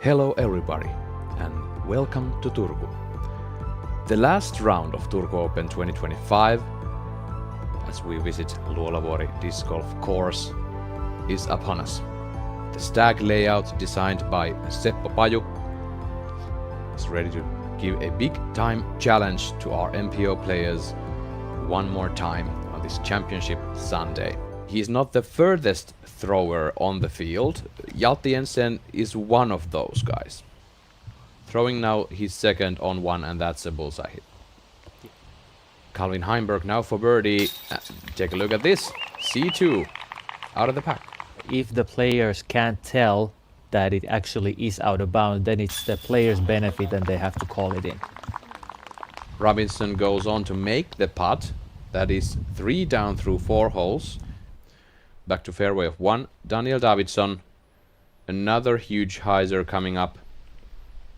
Hello everybody and welcome to Turku. The last round of Turku Open 2025, as we visit Luolavuori Disc Golf Course, is upon us. The stag layout designed by Seppo Paju is ready to give a big time challenge to our MPO players one more time on this championship Sunday. He is not the furthest thrower on the field. Hjalti Jensen is one of those guys. Throwing now his second on one, and that's a bullseye hit. Calvin Heimberg now for birdie. Take a look at this. C2 out of the pack. If the players can't tell that it actually is out of bounds, then it's the player's benefit and they have to call it in. Robinson goes on to make the putt. That is 3 down through 4 holes. Back to fairway of 1. Daniel Davidsson. Another huge hyzer coming up.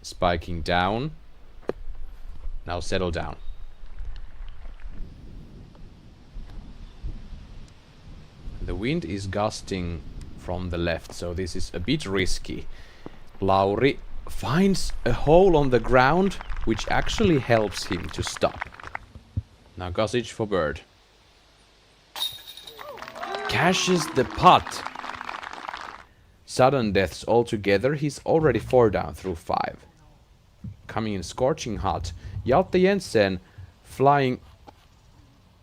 Spiking down. Now settle down. The wind is gusting from the left, so this is a bit risky. Lauri finds a hole on the ground, which actually helps him to stop. Now Gosic for bird. Cashes the putt. Sudden deaths altogether. He's already 4 down through 5. Coming in scorching hot. Hjalti Jensen flying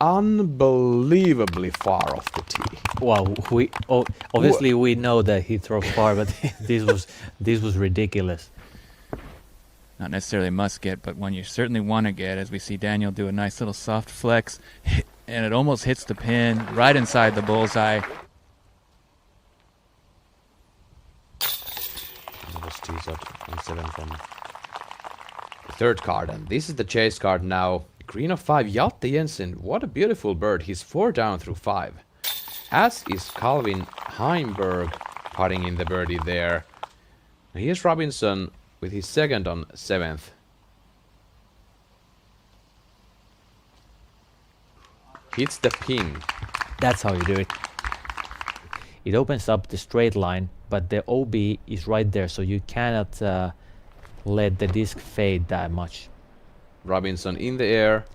unbelievably far off the tee. Well, obviously we know that he throws far, but this was ridiculous. Not necessarily must get, but one you certainly want to get, as we see Daniel do a nice little soft flex, and it almost hits the pin right inside the bullseye. From the third card, and this is the chase card now. Green of 5, Hjalti Jensen. What a beautiful bird. He's 4 down through 5. As is Calvin Heimberg putting in the birdie there. And here's Robinson with his second on 7th. Hits the pin. That's how you do it. It opens up the straight line, but the OB is right there, so you cannot let the disc fade that much. Robinson in the air,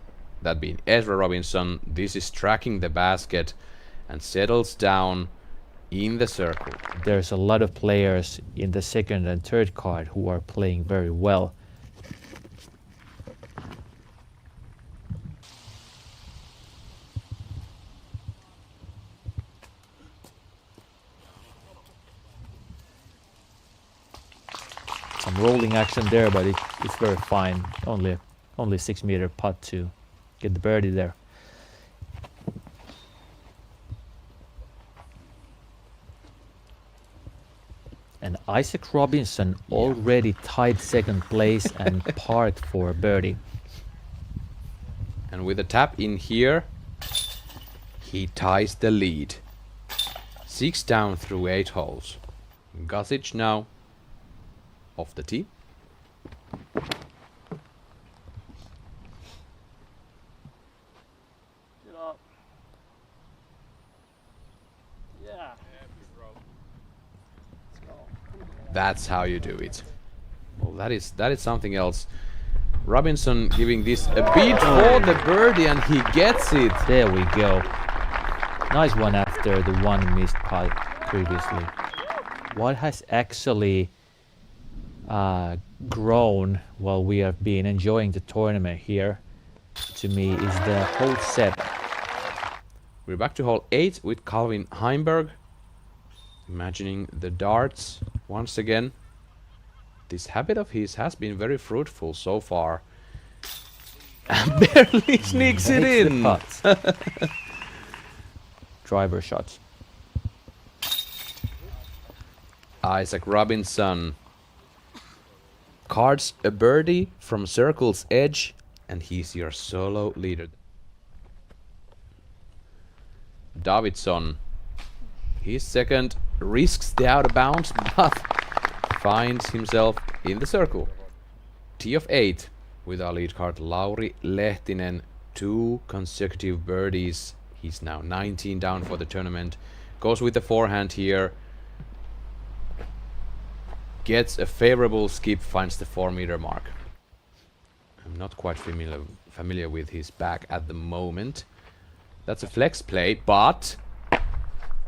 that being Ezra Robinson. This is tracking the basket and settles down in the circle. There's a lot of players in the second and third card who are playing very well. Some rolling action there, but it's very fine. Only 6 meter putt to get the birdie there. And Isaac Robinson already tied second place and parked for a birdie. And with a tap in here, he ties the lead. 6 down through 8 holes. Gosic now off the tee. That's how you do it. Well, that is something else. Robinson giving this a beat for the birdie, and he gets it. There we go. Nice one after the one missed putt previously. What has actually grown while we have been enjoying the tournament here, to me, is the hole 7. We're back to hole 8 with Calvin Heimberg. Imagining the darts once again. This habit of his has been very fruitful so far. And barely sneaks it in. Driver shots. Isaac Robinson cards a birdie from circle's edge, and he's your solo leader. Davidsson, his second, risks the out of bounds, but finds himself in the circle. Tee of 8 with our lead card Lauri Lehtinen. 2 consecutive birdies. He's now 19 down for the tournament. Goes with the forehand here. Gets a favorable skip, finds the 4-meter mark. I'm not quite familiar with his back at the moment. That's a flex play, but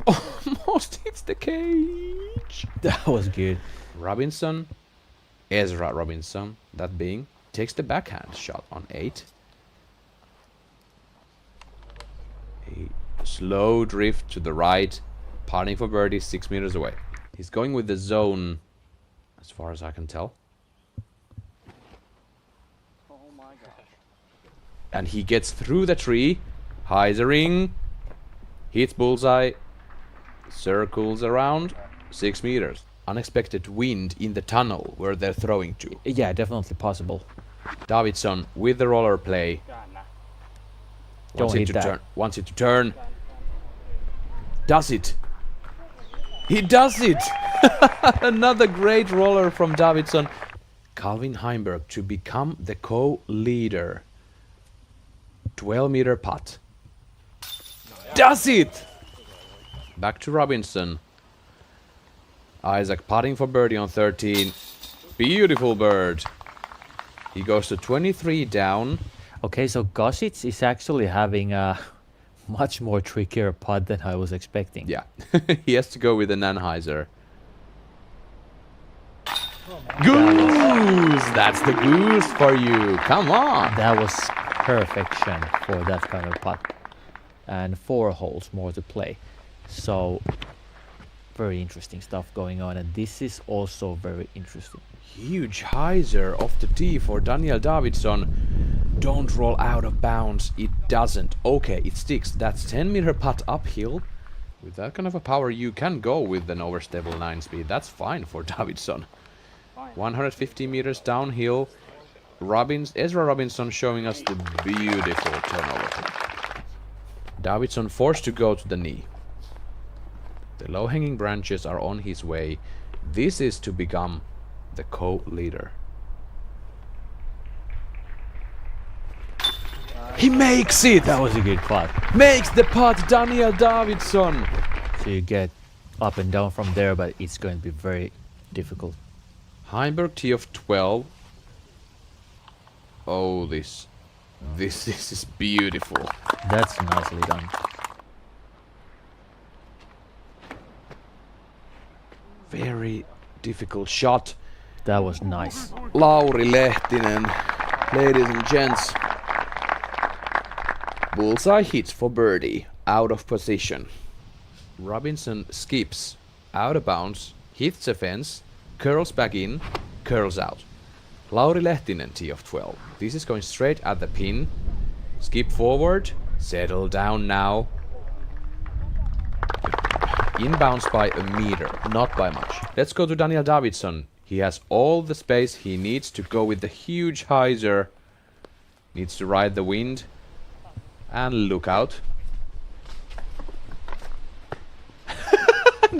almost hits the cage. That was good. Robinson, Ezra Robinson, that being, takes the backhand shot on 8. A slow drift to the right, putting for birdie 6 meters away. He's going with the zone, as far as I can tell. Oh my gosh. And he gets through the tree, hyzering, hits bullseye, circles around 6 meters. Unexpected wind in the tunnel where they're throwing to. Yeah, definitely possible. Davidson with the roller play. Don't hit that. Wants it to turn. Does it? He does it! Another great roller from Davidson. Calvin Heimberg to become the co-leader. 12-meter putt. Does it! Back to Robinson. Isaac putting for birdie on 13. Beautiful bird. He goes to 23 down. Okay, so Gossits is actually having a much more trickier putt than I was expecting. Yeah, he has to go with an Anheuser. Goose! That's the goose for you. Come on. That was perfection for that kind of putt. And 4 holes more to play. So, very interesting stuff going on. And this is also very interesting. Huge hyzer off the tee for Daniel Davidson. Don't roll out of bounds. It doesn't. Okay, it sticks. That's 10-meter putt uphill. With that kind of a power, you can go with an overstable 9 speed. That's fine for Davidson. 150 meters downhill. Ezra Robinson showing us the beautiful turnover. Davidson forced to go to the knee. The low-hanging branches are on his way. This is to become the co-leader. He makes it! That was a good putt. Makes the putt, Daniel Davidson! So you get up and down from there, but it's going to be very difficult. Heimberg tee of 12. Oh, this is beautiful. That's nicely done. Very difficult shot. That was nice. Lauri Lehtinen, ladies and gents. Bullseye hits for birdie, out of position. Robinson skips, out of bounds, hits a fence, curls back in, curls out. Lauri Lehtinen tee of 12. This is going straight at the pin. Skip forward, settle down now. Inbounds by a meter, not by much. Let's go to Daniel Davidson. He has all the space he needs to go with the huge hyzer. Needs to ride the wind. And look out.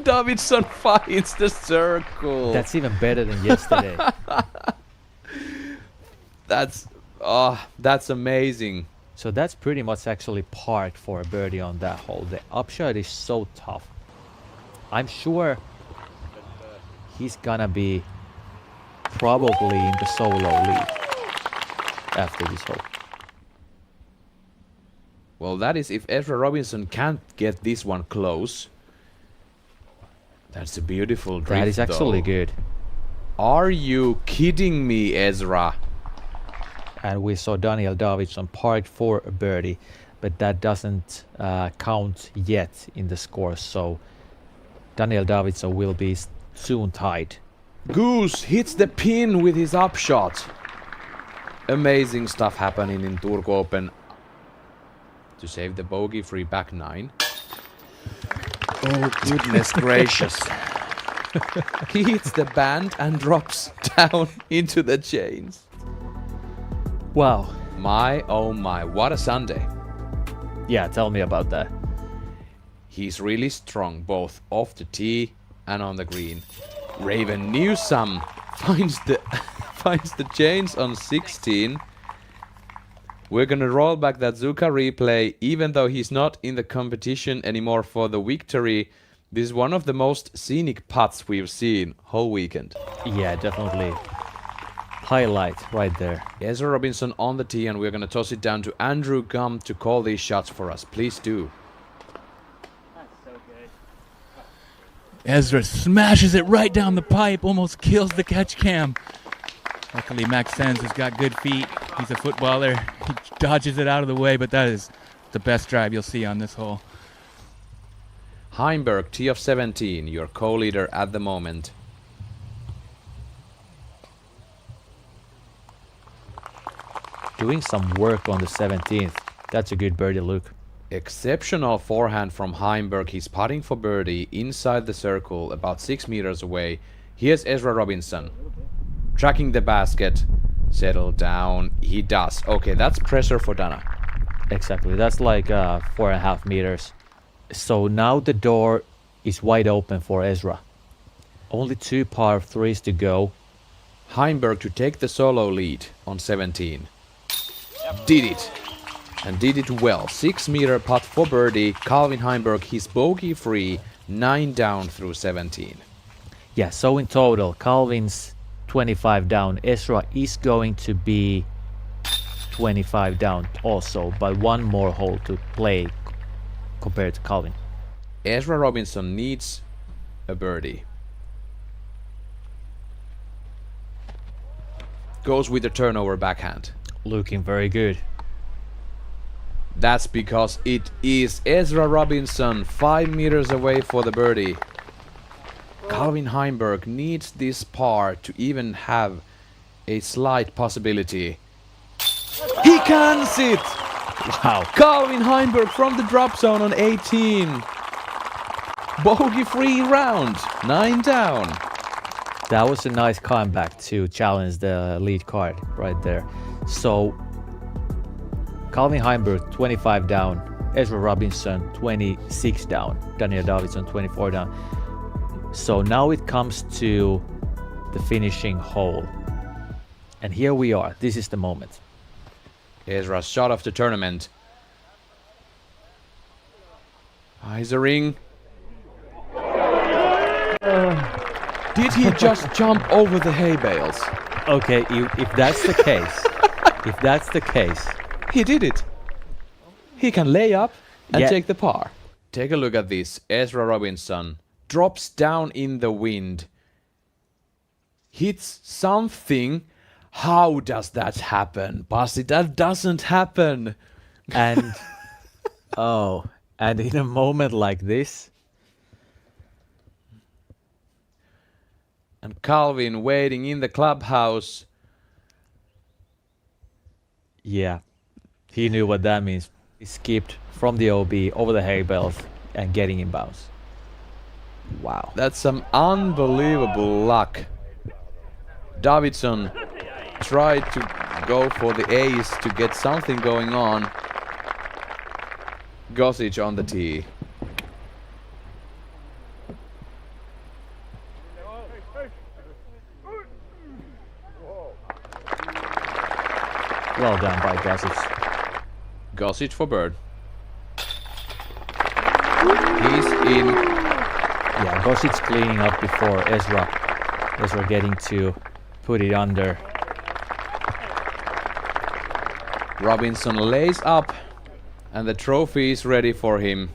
Davidson finds the circle. That's even better than yesterday. That's amazing. So that's pretty much actually parked for a birdie on that hole. The upshot is so tough. I'm sure he's gonna be probably in the solo lead after this hole. Well, that is if Ezra Robinson can't get this one close. That's a beautiful drift. That is actually though. good. Are you kidding me, Ezra? And we saw Daniel Davidson parked for a birdie, but that doesn't count yet in the score. So Daniel Davidson will be soon tied. Goose hits the pin with his upshot. Amazing stuff happening in Turku Open. To save the bogey-free back 9. Oh, goodness gracious. He hits the band and drops down into the chains. Wow. My, oh my, what a Sunday. Yeah, tell me about that. He's really strong, both off the tee and on the green. Raven Newsome finds the chains on 16. We're gonna roll back that Zuka replay, even though he's not in the competition anymore for the victory. This is one of the most scenic putts we've seen whole weekend. Yeah, definitely. Highlight right there. Ezra Robinson on the tee, and we're going to toss it down to Andrew Gum to call these shots for us. Please do. That's so good. Ezra smashes it right down the pipe, almost kills the catch cam. Luckily, Max Sens has got good feet. He's a footballer. He dodges it out of the way, but that is the best drive you'll see on this hole. Heimberg, tee of 17, your co-leader at the moment. Doing some work on the 17th. That's a good birdie, Luke. Exceptional forehand from Heimberg. He's putting for birdie inside the circle, about 6 meters away. Here's Ezra Robinson. Tracking the basket. Settle down. He does. Okay, that's pressure for Dana. Exactly. That's like 4.5 meters. So now the door is wide open for Ezra. Only 2 par 3s to go. Heimberg to take the solo lead on 17. Did it. And did it well. 6 meter putt for birdie. Calvin Heimberg, he's bogey free. 9 down through 17. Yeah, so in total, Calvin's 25 down. Ezra is going to be 25 down also, but one more hole to play compared to Calvin. Ezra Robinson needs a birdie. Goes with the turnover backhand. Looking very good. That's because it is Ezra Robinson 5 meters away for the birdie. Calvin Heimberg needs this par to even have a slight possibility. He cans it! Wow. Calvin Heimberg from the drop zone on 18. Bogey free round. 9 down. That was a nice comeback to challenge the lead card right there. So Calvin Heimberg 25 down, Ezra Robinson 26 down, Daniel Davidson 24 down. So now it comes to the finishing hole. And here we are. This is the moment. Ezra's shot of the tournament. Eyes a ring. Did he just jump over the hay bales? Okay, if that's the case, if that's the case, He did it. He can lay up and Yeah. take the par. Take a look at this. Ezra Robinson drops down in the wind. Hits something. How does that happen? Pasi, that doesn't happen. and oh, and in a moment like this, And Calvin waiting in the clubhouse. yeah, he knew what that means. He skipped from the OB over the hay bales and getting in bounds. Wow. That's some unbelievable luck. Davidson tried to go for the ace to get something going on. Gossage on the tee. Well done by Gossage. Gossage for bird. He's in. Yeah, Gossage cleaning up before Ezra getting to put it under. Robinson lays up and the trophy is ready for him.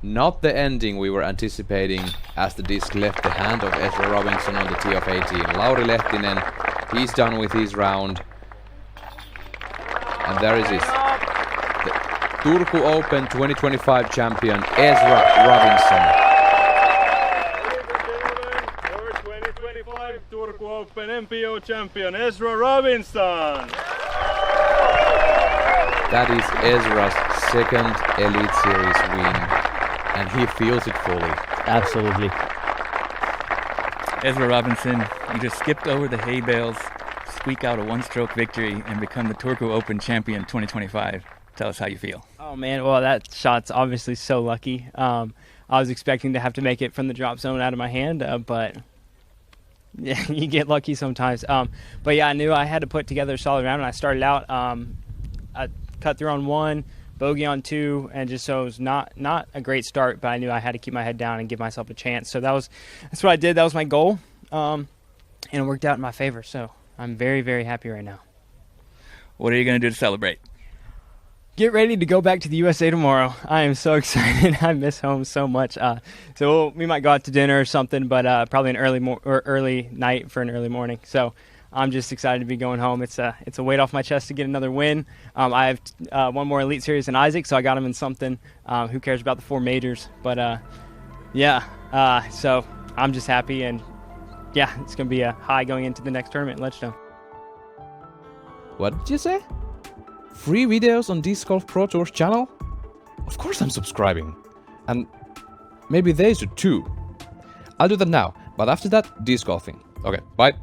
Not the ending we were anticipating as the disc left the hand of Ezra Robinson on the tee of 18. Lauri Lehtinen, he's done with his round. And there is his the Turku Open 2025 champion, Ezra Robinson. Your 2025 Turku Open MPO champion Ezra Robinson. That is Ezra's second Elite Series win, and he feels it fully. Absolutely. Ezra Robinson, you just skipped over the hay bales, squeak out a one-stroke victory, and become the Turku Open champion 2025. Tell us how you feel. Oh man, well that shot's obviously so lucky. I was expecting to have to make it from the drop zone out of my hand, but yeah, you get lucky sometimes. But yeah, I knew I had to put together a solid round, and I started out. I cut through on one, bogey on 2, and just so it was not a great start, but I knew I had to keep my head down and give myself a chance. So that's what I did. That was my goal, and it worked out in my favor. So I'm very, very happy right now. What are you going to do to celebrate? Get ready to go back to the USA tomorrow. I am so excited. I miss home so much. So we might go out to dinner or something, but probably an early night for an early morning. So I'm just excited to be going home. It's a weight off my chest to get another win. I have one more Elite Series in Isaac, so I got him in something. Who cares about the 4 majors? But so I'm just happy, and yeah, it's gonna be a high going into the next tournament in Ledgestone. What did you say? Free videos on Disc Golf Pro Tour's channel? Of course I'm subscribing. And maybe they should too. I'll do that now, but after that, disc golfing. Okay, bye.